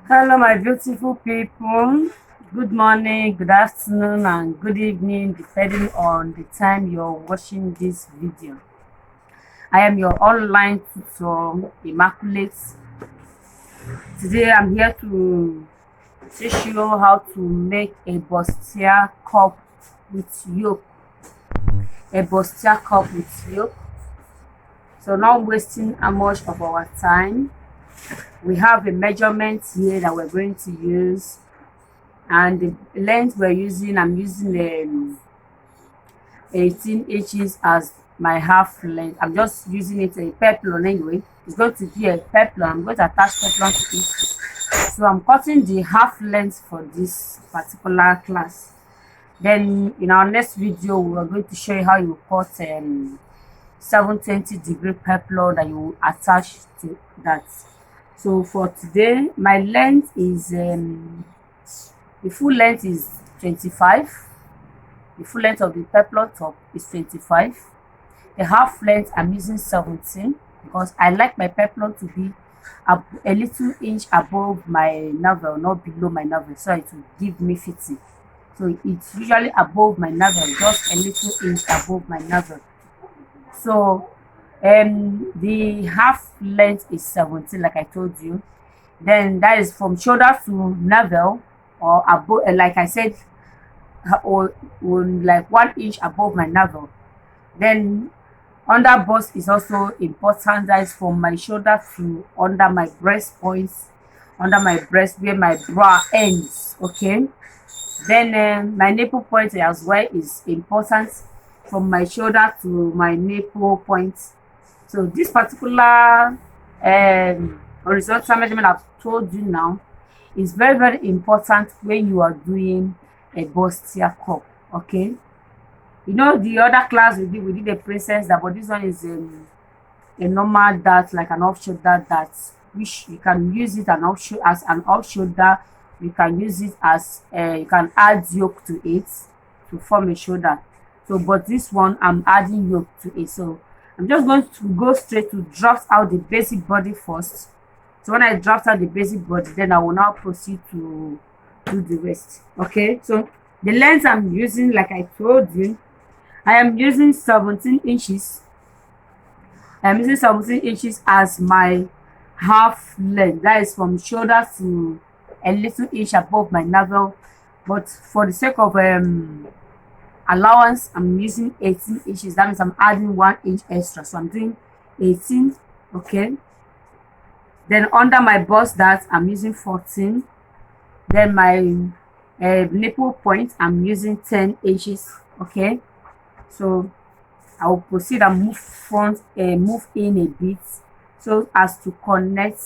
Hello, my beautiful people. Good morning, good afternoon, and good evening, depending on the time you're watching this video. I am your online tutor, Immaculate. Today, I'm here to teach you how to make a Burstier cup with yolk. A Burstier cup with yolk. So, not wasting much of our time, we have a measurement here that we're going to use, and the length I'm using 18 inches as my half length. I'm just using it a peplon anyway. It's going to be a peplon. I'm going to attach peplon to it. So I'm cutting the half length for this particular class. Then in our next video, we are going to show you how you cut 720-degree peplon that you attach to that. So for today, my length is the full length is 25. The full length of the peplon top is 25. The half length I'm using 17 because I like my peplon to be a little inch above my navel, not below my navel, so it will give me fitting. So it's usually above my navel, just a little inch above my navel. So the half length is 17, like I told you. Then that is from shoulder to navel, or above, like I said, or like 1 inch above my navel. Then under bust is also important. That is from my shoulder to under my breast points, under my breast where my bra ends. Okay. Then my nipple point as well is important, from my shoulder to my nipple point. So this particular horizontal measurement I've told you now is very important when you are doing a bustier cup. Okay, you know the other class we did a princess that, but this one is a normal dart, like an off shoulder dart, which you can use it as an off shoulder. You can use it as you can add yoke to it to form a shoulder. So but this one I'm adding yoke to it, so I'm just going to go straight to draft out the basic body first. So when I draft out the basic body, then I will now proceed to do the rest. Okay, so the length I'm using, like I told you, I am using 17 inches. I'm using 17 inches as my half length. That is from shoulder to a little inch above my navel. But for the sake of allowance, I'm using 18 inches. That means I'm adding 1 inch extra. So I'm doing 18. Okay. Then under my bust that I'm using 14. Then my nipple point I'm using 10 inches. Okay. So I will proceed and move in a bit so as to connect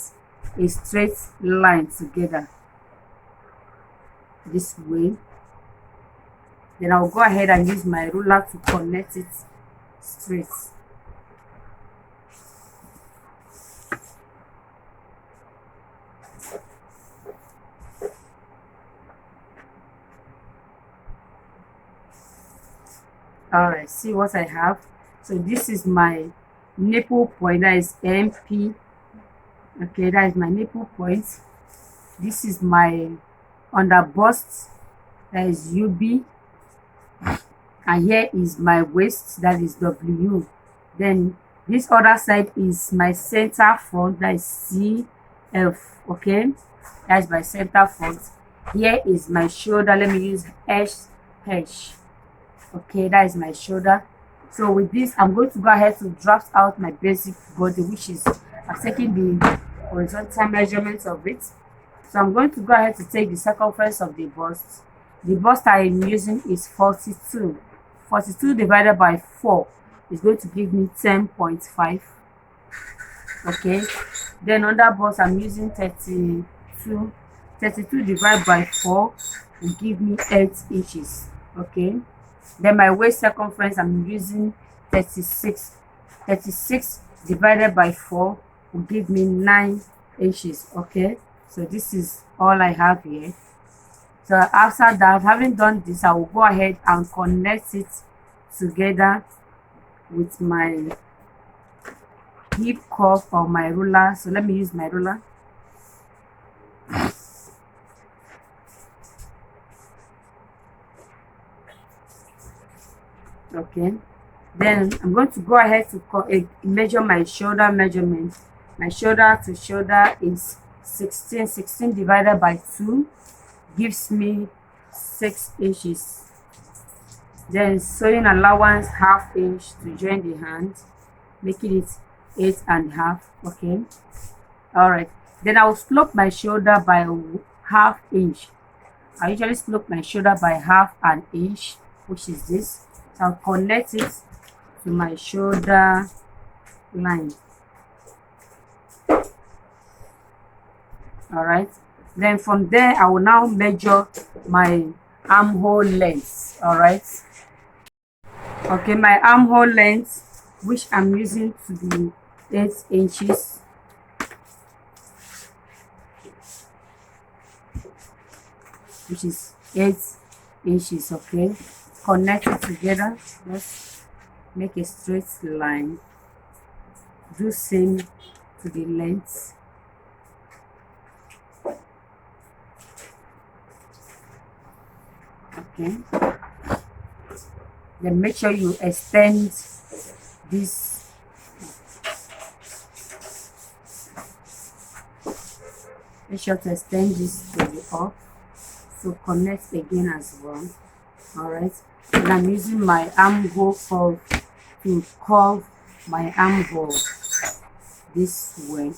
a straight line together this way. Then I'll go ahead and use my ruler to connect it straight. Alright, see what I have. So this is my nipple point, that is MP. Okay, that is my nipple point. This is my under bust, that is UB. And here is my waist, that is W. Then this other side is my center front, that is CF. Okay, that's my center front. Here is my shoulder. Let me use H. Okay, that is my shoulder. So with this, I'm going to go ahead to draft out my basic body, which is I'm taking the horizontal measurements of it. So I'm going to go ahead to take the circumference of the bust. The bust I am using is 42. 42 divided by 4 is going to give me 10.5. Okay. Then under bust I'm using 32. 32 divided by 4 will give me 8 inches. Okay. Then my waist circumference I'm using 36. 36 divided by 4 will give me 9 inches. Okay. So this is all I have here. So after that, having done this, I will go ahead and connect it together with my hip cuff or my ruler. So let me use my ruler. Okay, then I'm going to go ahead to measure my shoulder measurement. My shoulder to shoulder is 16 divided by 2 gives me 6 inches. Then sewing allowance ½ inch to join the hand, making it 8.5. Okay, all right. Then I will slope my shoulder by ½ inch. I usually slope my shoulder by ½ an inch, which is this. So I'll connect it to my shoulder line. All right, then from there I will now measure my armhole length. All right, okay, my armhole length, which I'm using to be 8 inches, which is 8 inches. Okay, connect it together. Let's make a straight line. Do same to the length. Okay, then make sure you extend this. Make sure to extend this to the up. So connect again as well. All right, and I'm using my armhole curve to curve my armhole this way.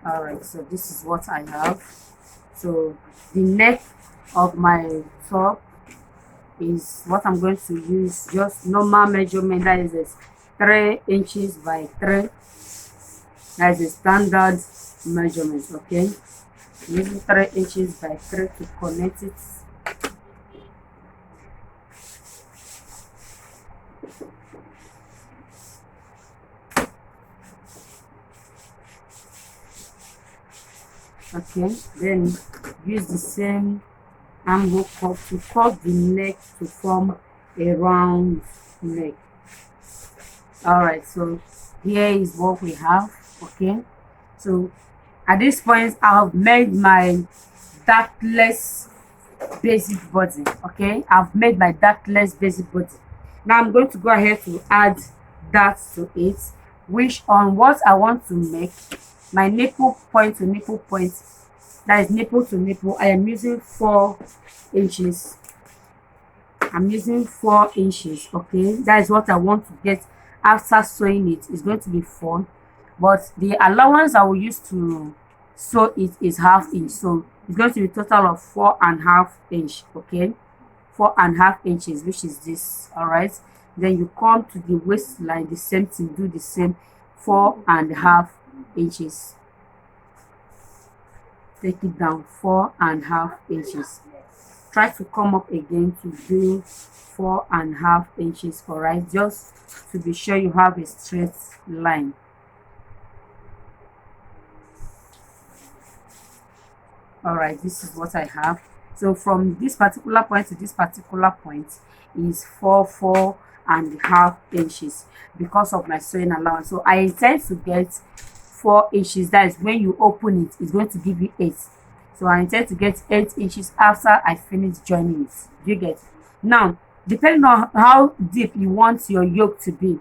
All right, so this is what I have. So the neck of my top is what I'm going to use, just normal measurement. That is 3 inches by 3. That is a standard measurement. Okay, using 3 inches by 3 to connect it. Okay, then use the same armhole curve to cut the neck to form a round neck. All right, so here is what we have. Okay, so at this point I have made my dartless basic body. Okay, I've made my dartless basic body. Now I'm going to go ahead to add that to it, which on what I want to make my nipple point to nipple point, that is nipple to nipple, I am using 4 inches. I'm using 4 inches. Okay, that is what I want to get after sewing it. It's going to be 4, but the allowance I will use to sew it is ½ inch, so it's going to be a total of 4.5 inch. Okay, 4.5 inches, which is this. All right, then you come to the waistline, the same thing, do the same, 4.5 inches. Take it down, 4.5 inches. Try to come up again to do 4.5 inches. All right, just to be sure you have a straight line. All right, this is what I have. So from this particular point to this particular point is 4.5 inches because of my sewing allowance. So I intend to get 4 inches. That is when you open it, it's going to give you 8. So I intend to get 8 inches after I finish joining it. You get? Now, depending on how deep you want your yoke to be,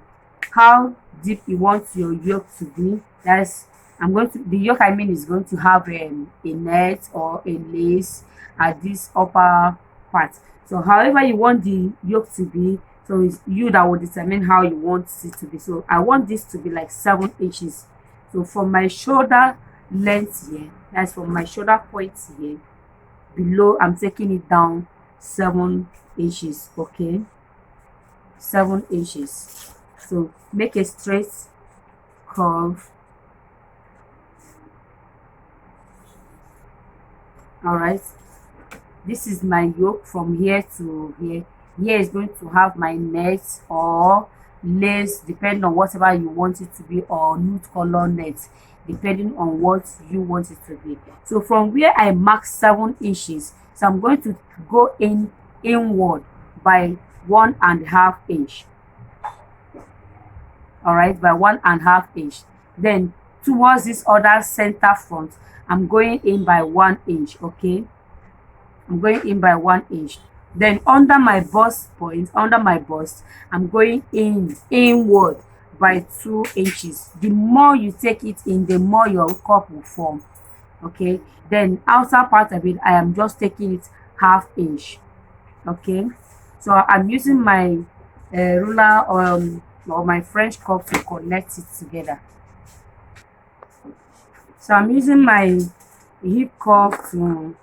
that's the yoke I mean is going to have a net or a lace at this upper part. So however you want the yoke to be, so it's you that will determine how you want it to be. So I want this to be like 7 inches. So from my shoulder length here, that's from my shoulder point here below, I'm taking it down 7 inches. Okay, 7 inches. So make a straight curve. All right, this is my yoke from here to here. Here is going to have my net or lace, depending on whatever you want it to be, or nude color net, depending on what you want it to be. So from where I mark 7 inches, so I'm going to go inward by 1.5 inch. All right, by 1.5 inch. Then towards this other center front, I'm going in by 1 inch. Okay, I'm going in by 1 inch. Then under my bust point, under my bust, I'm going inward by 2 inches. The more you take it in, the more your cup will form. Okay, then outer part of it, I am just taking it 1/2 inch. Okay, so I'm using my ruler or my French cup to connect it together. So I'm using my hip cup to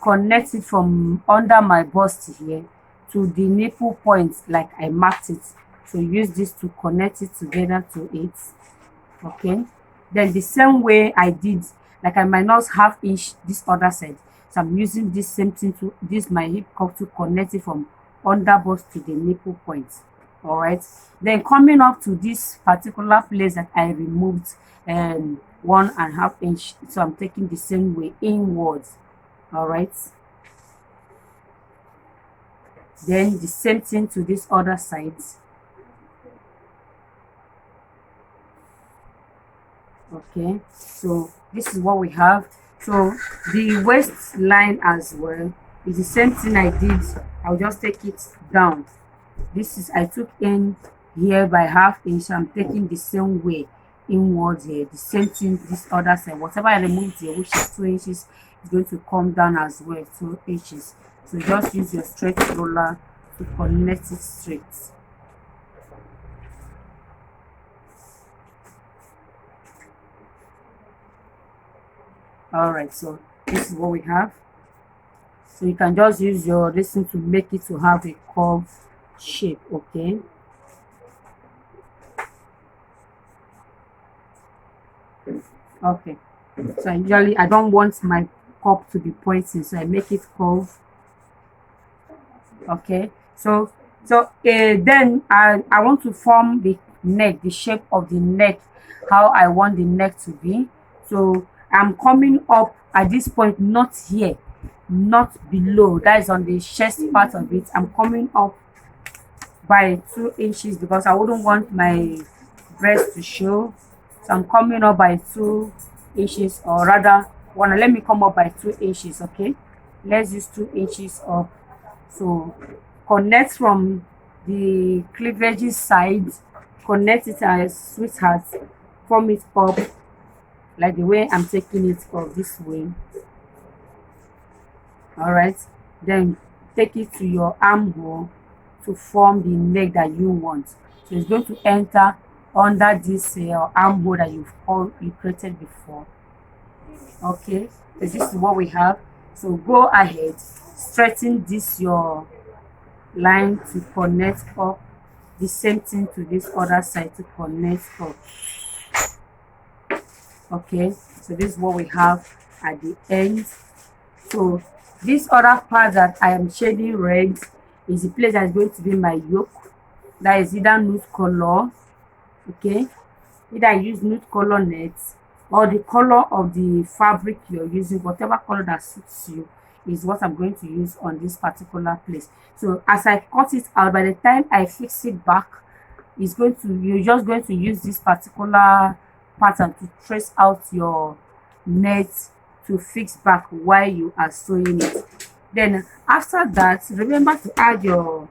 connect it from under my bust here to the nipple point like I marked it. So use this to connect it together to it. Okay, then the same way I did, like I minus 1/2 inch this other side, so I'm using this same thing to this my hip cup to connect it from under bust to the nipple point. All right, then coming up to this particular place that I removed 1.5 inch, so I'm taking the same way inwards. All right, then the same thing to this other side. Okay, so this is what we have. So the waistline as well is the same thing I did. I'll just take it down. This is, I took in here by 1/2 inch. I'm taking the same way inwards here. The same thing this other side. Whatever I removed here, which is 2 inches, is going to come down as well 2 inches. So just use your straight roller to connect it straight. All right, so this is what we have. So you can just use your listen to make it to have a curve shape. Okay, okay, so usually I don't want my cup to be pointing, so I make it curve. Okay, so then I want to form the neck, the shape of the neck, how I want the neck to be. So I'm coming up at this point, not here, not below, that is on the chest part of it. I'm coming up by 2 inches because I wouldn't want my breast to show. So I'm coming up by 2 inches, or rather let me come up by 2 inches. Okay, let's use 2 inches up. So connect from the cleavage side, connect it as sweetheart, form it up like the way I'm taking it up this way. All right, then take it to your armhole to form the neck that you want. So it's going to enter under this armhole that you created before. Okay, so this is what we have. So go ahead, straighten this your line to connect up. The same thing to this other side to connect up. Okay, so this is what we have at the end. So this other part that I am shading red is the place that is going to be my yoke. That is either nude color. Okay, either I use nude color net or the color of the fabric you're using. Whatever color that suits you is what I'm going to use on this particular place. So as I cut it out, by the time I fix it back, you're just going to use this particular pattern to trace out your net to fix back while you are sewing it. Then after that, remember to add your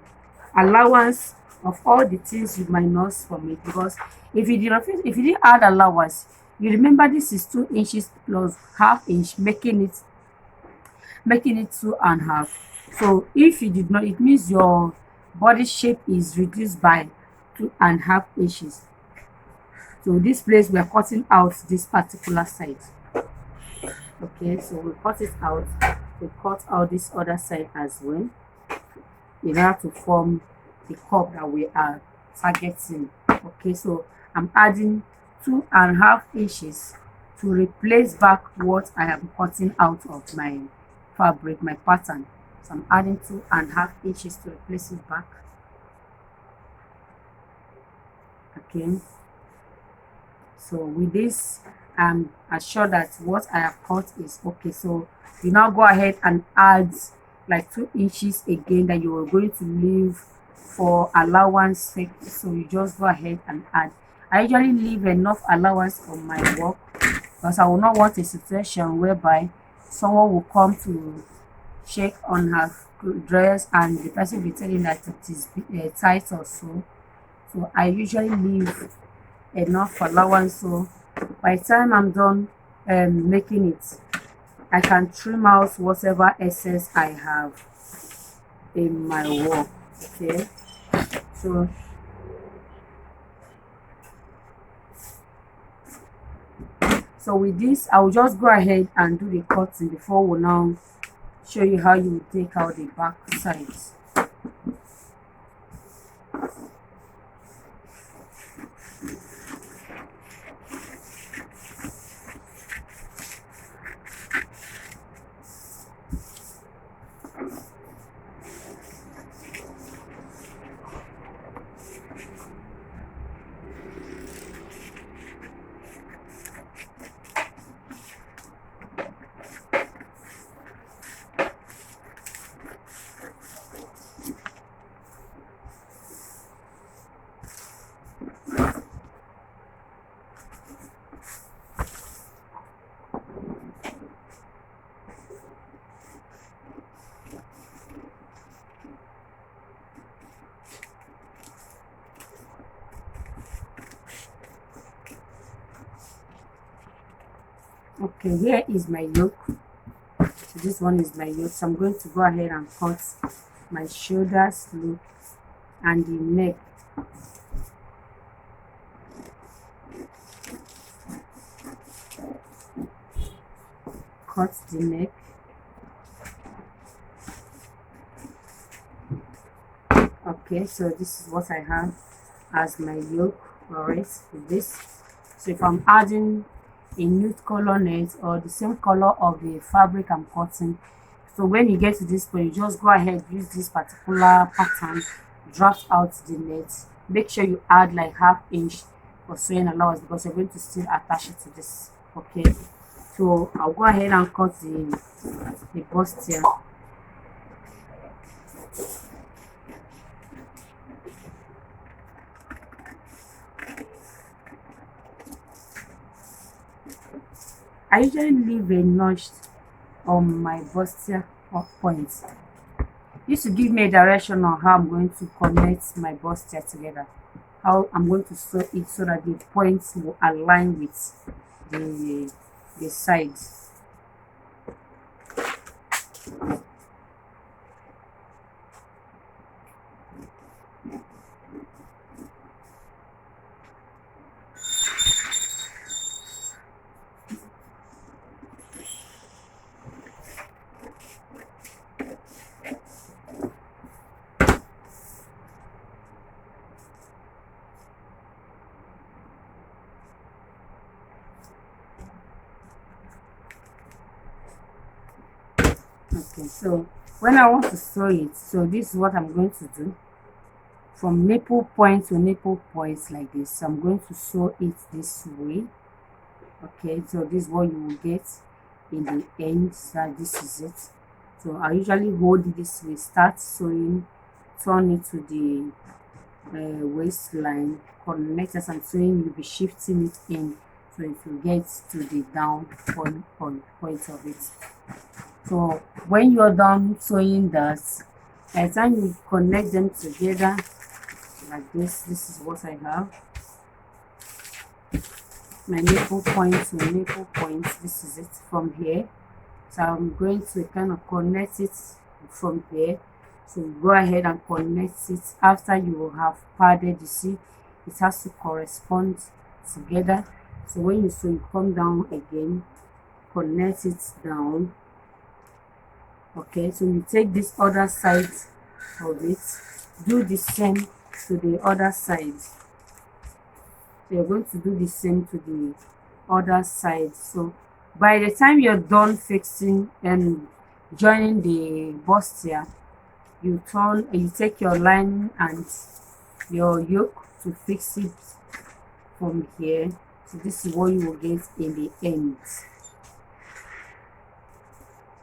allowance of all the things you minus from it, because if you didn't add allowance, you remember this is 2 inches plus 1/2 inch, making it 2.5. So if you did not, it means your body shape is reduced by 2.5 inches. So this place we are cutting out this particular side. Okay, so we cut it out. We cut out this other side as well in order to form the cup that we are targeting. Okay, so I'm adding 2.5 inches to replace back what I am cutting out of my fabric, my pattern. So I'm adding 2.5 inches to replace it back. Okay, so with this I'm assured that what I have cut is okay. So you now go ahead and add like 2 inches again that you are going to leave for allowance sake. So you just go ahead and add. I usually leave enough allowance on my work because I will not want a situation whereby someone will come to check on her dress and the person will be telling that it is tight or so. So I usually leave enough allowance, so by the time I'm done making it, I can trim out whatever excess I have in my work. Okay, so with this I will just go ahead and do the cutting before we now show you how you will take out the back sides. Okay, here is my yoke. So this one is my yoke, so I'm going to go ahead and cut my shoulders loop and the neck. Cut the neck. Okay, so this is what I have as my yoke. Alright, with this. So if I'm adding a nude color net or the same color of the fabric I'm cutting, so when you get to this point, you just go ahead, use this particular pattern, draft out the net. Make sure you add like 1/2 inch for sewing allowance because you're going to still attach it to this. Okay, so I'll go ahead and cut the bustier. I usually leave a notch on my bustier points. This will give me a direction on how I'm going to connect my bustier together, how I'm going to sew it so that the points will align with the sides. Okay, so when I want to sew it, so this is what I'm going to do. From nipple point to nipple point like this, so I'm going to sew it this way. Okay, so this is what you will get in the end. So this is it. So I usually hold it this way, start sewing, turn it to the waistline, connect as I'm sewing, you'll be shifting it in so it will get to the down point of it. So when you're done sewing that, by the time you connect them together like this is what I have. My nipple point to nipple point, this is it from here. So I'm going to kind of connect it from here. So go ahead and connect it after you have padded. You see it has to correspond together. So when you sew, you come down again, connect it down. Okay, so you take this other side of it, do the same to the other side. So you're going to do the same to the other side. So by the time you're done fixing and joining the bustier, you turn and you take your line and your yoke to fix it from here. So this is what you will get in the end.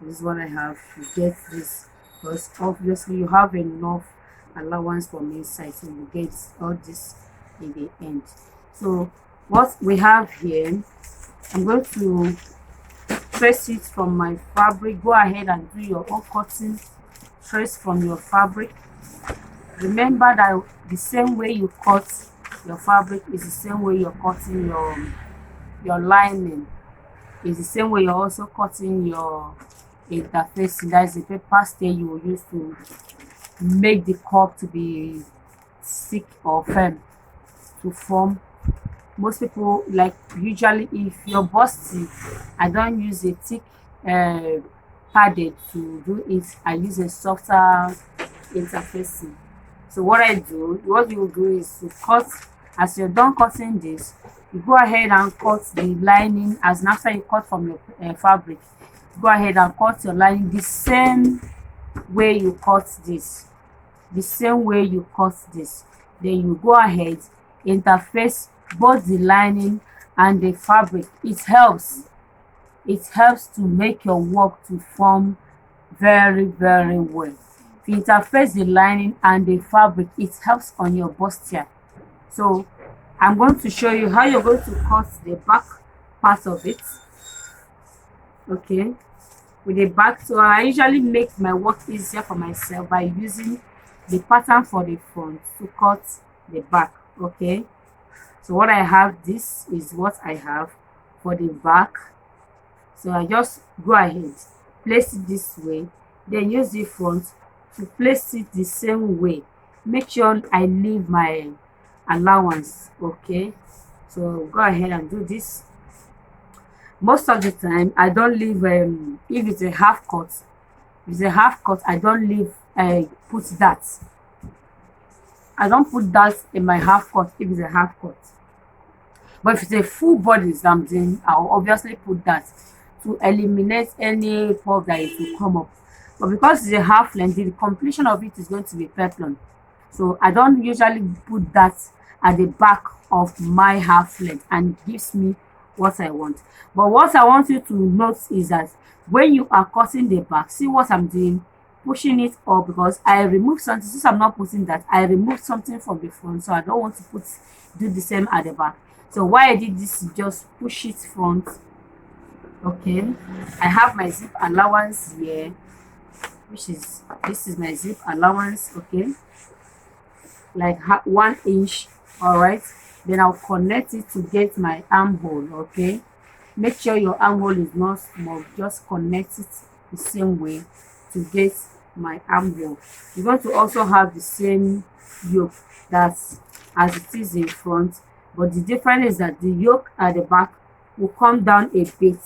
This is what I have. You get this because obviously you have enough allowance from inside, so you get all this in the end. So what we have here, I'm going to trace it from my fabric. Go ahead and do your own cutting. Trace from your fabric. Remember that the same way you cut your fabric is the same way you're cutting your lining. Is the same way you're also cutting your interfacing. That is the paper stay you will use to make the cup to be thick or firm to form. Most people, like, usually if you're busty, I don't use a thick padded to do it. I use a softer interfacing. So what you do is to cut. As you're done cutting this, you go ahead and cut the lining. As after you cut from your fabric, go ahead and cut your lining the same way you cut this. The same way you cut this. Then you go ahead, interface both the lining and the fabric. It helps to make your work to form very, very well. If you interface the lining and the fabric, it helps on your bustier. So I'm going to show you how you're going to cut the back part of it. Okay, with the back. So I usually make my work easier for myself by using the pattern for the front to cut the back. Okay, so what I have, this is what I have for the back. So I just go ahead, place it this way, then use the front to place it the same way. Make sure I leave my allowance. Okay, so go ahead and do this. Most of the time I don't leave if it's a half cut. If it's a half cut, I don't leave put that. I don't put that in my half cut if it's a half cut. But if it's a full body something, I'll obviously put that to eliminate any puff that it will come up. But because it's a half length, the completion of it is going to be peplum. So I don't usually put that at the back of my half length, and it gives me what I want. But what I want you to note is that when you are cutting the back, see what I'm doing, pushing it up, because I remove something. Since I'm not putting that, I removed something from the front, so I don't want to do the same at the back. So why I did this is just push it front. Okay, I have my zip allowance here, which is, this is my zip allowance. Okay, like 1 inch. All right, then I'll connect it to get my armhole. Okay, make sure your armhole is not small, just connect it the same way to get my armhole. You're going to also have the same yoke that's as it is in front, but the difference is that the yoke at the back will come down a bit.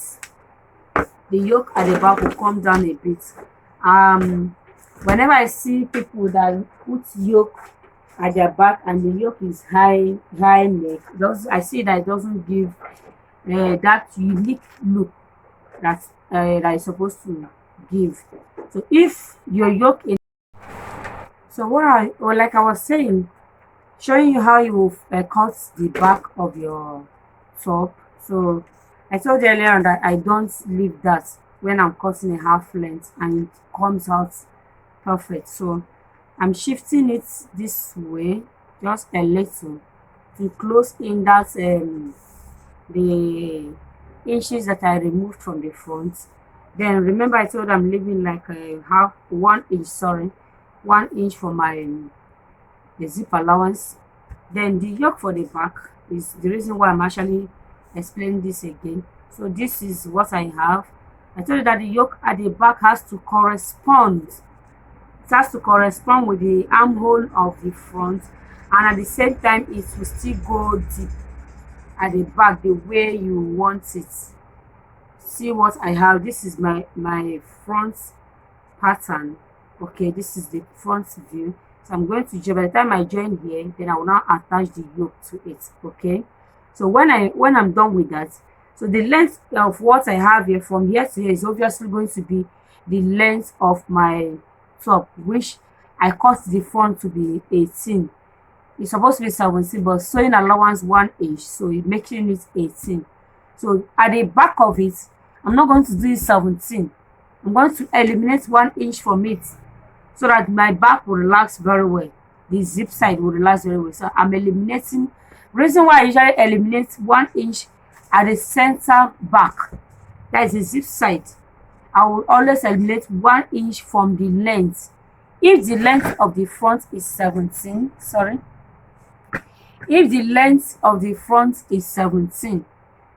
The yoke at the back will come down a bit. Whenever I see people that put yoke at their back and the yoke is high neck, I see that it doesn't give that unique look that is supposed to give. So if your yoke is, so like I was saying, showing you how you cut the back of your top. So I told you earlier that I don't leave that when I'm cutting a half length, and it comes out perfect. So I'm shifting it this way just a little to close in that the inches that I removed from the front. Then remember I told I'm leaving like a 1 inch, 1 inch for my the zip allowance. Then the yoke for the back is the reason why I'm actually explaining this again. So this is what I have. I told you that the yoke at the back has to correspond. It has to correspond with the armhole of the front, and at the same time it will still go deep at the back the way you want it. See what I have. This is my front pattern. Okay, this is the front view. So I'm going to join. By the time I join here, then I will now attach the yoke to it. Okay, so when I'm done with that, so the length of what I have here from here to here is obviously going to be the length of my top, which I cut the front to be 18. It's supposed to be 17, but sewing allowance 1 inch, so it making it 18. So at the back of it, I'm not going to do it 17. I'm going to eliminate 1 inch from it so that my back will relax very well. The zip side will relax very well. So I'm eliminating Reason why I usually eliminate 1 inch at the center back, that is the zip side, I will always eliminate 1 inch from the length. If the length of the front is 17, if the length of the front is 17,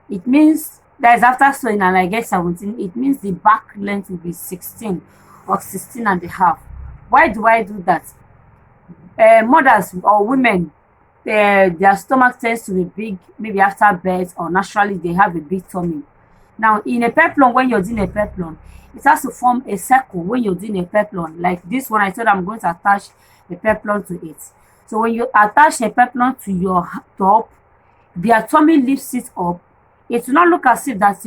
it means that is after sewing and I get 17, it means the back length will be 16 or 16 and a half. Why do I do that? Mothers or women, their stomach tends to be big, maybe after birth, or naturally they have a big tummy. Now in a peplum, when you're doing a peplum, it has to form a circle. When you're doing a peplum like this one, I said I'm going to attach a peplum to it. So when you attach a peplum to your top, their tummy lifts it up. It will not look as if that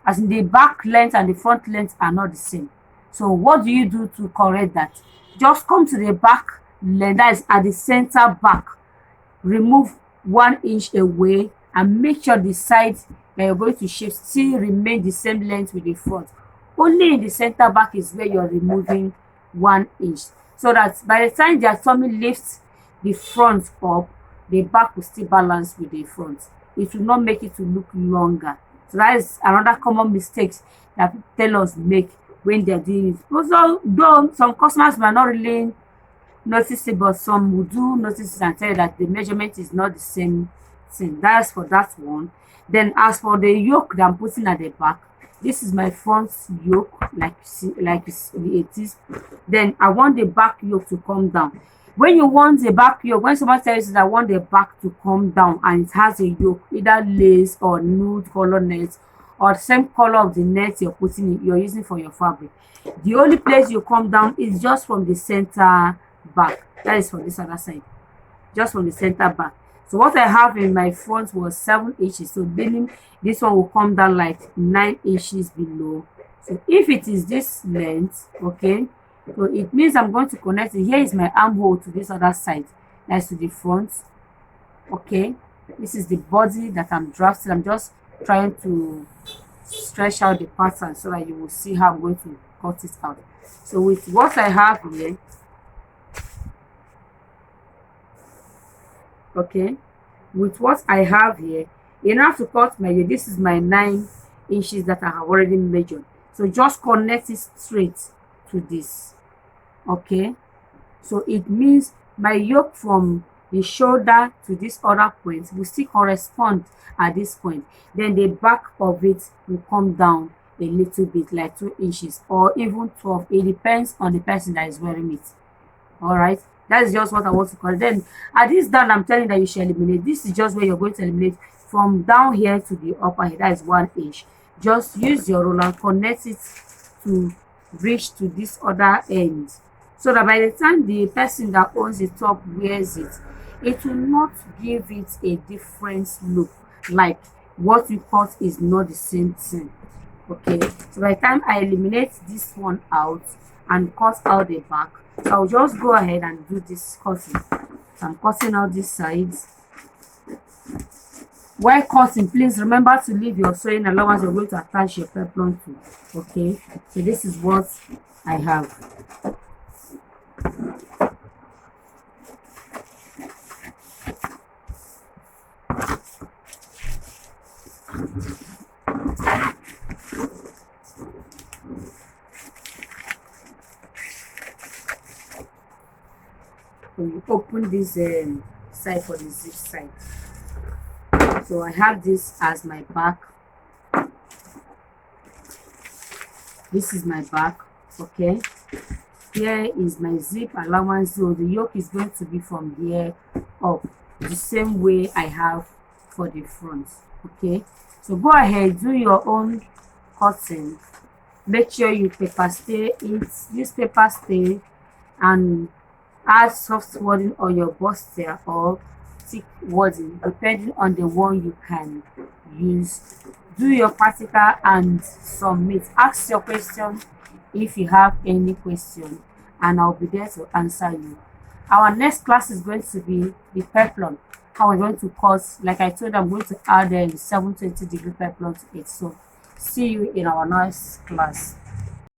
as in the back length and the front length are not the same. So what do you do to correct that? Just come to the back length, that is at the center back, remove 1 inch away, and make sure the side that you're going to shape still remain the same length with the front. Only in the center back is where you're removing 1 inch, so that by the time their tummy lifts the front up, the back will still balance with the front. It will not make it to look longer. So that is another common mistakes that tailors make when they're doing it. Also, though some customers might not really notice it, but some will do notice it and tell you that the measurement is not the same thing. That's for that one. Then as for the yoke that I'm putting at the back, this is my front yoke, like it is. Then I want the back yoke to come down. When you want the back yoke, when someone tells you that I want the back to come down and it has a yoke, either lace or nude color net, or the same color of the net you're using for your fabric, the only place you come down is just from the center back. That is from this other side, just from the center back. So what I have in my front was 7 inches, so meaning this one will come down like 9 inches below. So if it is this length, okay, so it means I'm going to connect it. Here is my armhole to this other side, that's to the front. Okay, this is the body that I'm drafting. I'm just trying to stretch out the pattern so that you will see how I'm going to cut it out. So with what I have here, okay, with what I have here, enough to cut my, this is my 9 inches that I have already measured. So just connect it straight to this. Okay, so it means my yoke from the shoulder to this other point will still correspond at this point. Then the back of it will come down a little bit, like 2 inches or even 12. It depends on the person that is wearing it. All right, that's just what I want to call it. Then at this down, I'm telling that you should eliminate. This is just where you're going to eliminate from down here to the upper here. That is 1 inch. Just use your roller, connect it to reach to this other end, so that by the time the person that owns the top wears it, it will not give it a different look, like what you cut is not the same thing. Okay, so by the time I eliminate this one out and cut out the back, so I'll just go ahead and do this cutting. So I'm cutting out these sides. While cutting, please remember to leave your sewing allowance you're going to attach your peplum to. Okay, so this is what I have. So you open this side for the zip side. So I have this as my back. This is my back. Okay, here is my zip allowance. So the yoke is going to be from here up, the same way I have for the front. Okay, so go ahead, do your own cutting. Make sure you paper stay it, use paper stay, and add soft wording on your Burstier or thick wording depending on the one you can use. Do your practical and submit. Ask your question if you have any question, and I'll be there to answer you. Our next class is going to be the peplum, how we're going to cut. Like I told you, I'm going to add a 720-degree peplum to it. So see you in our next class.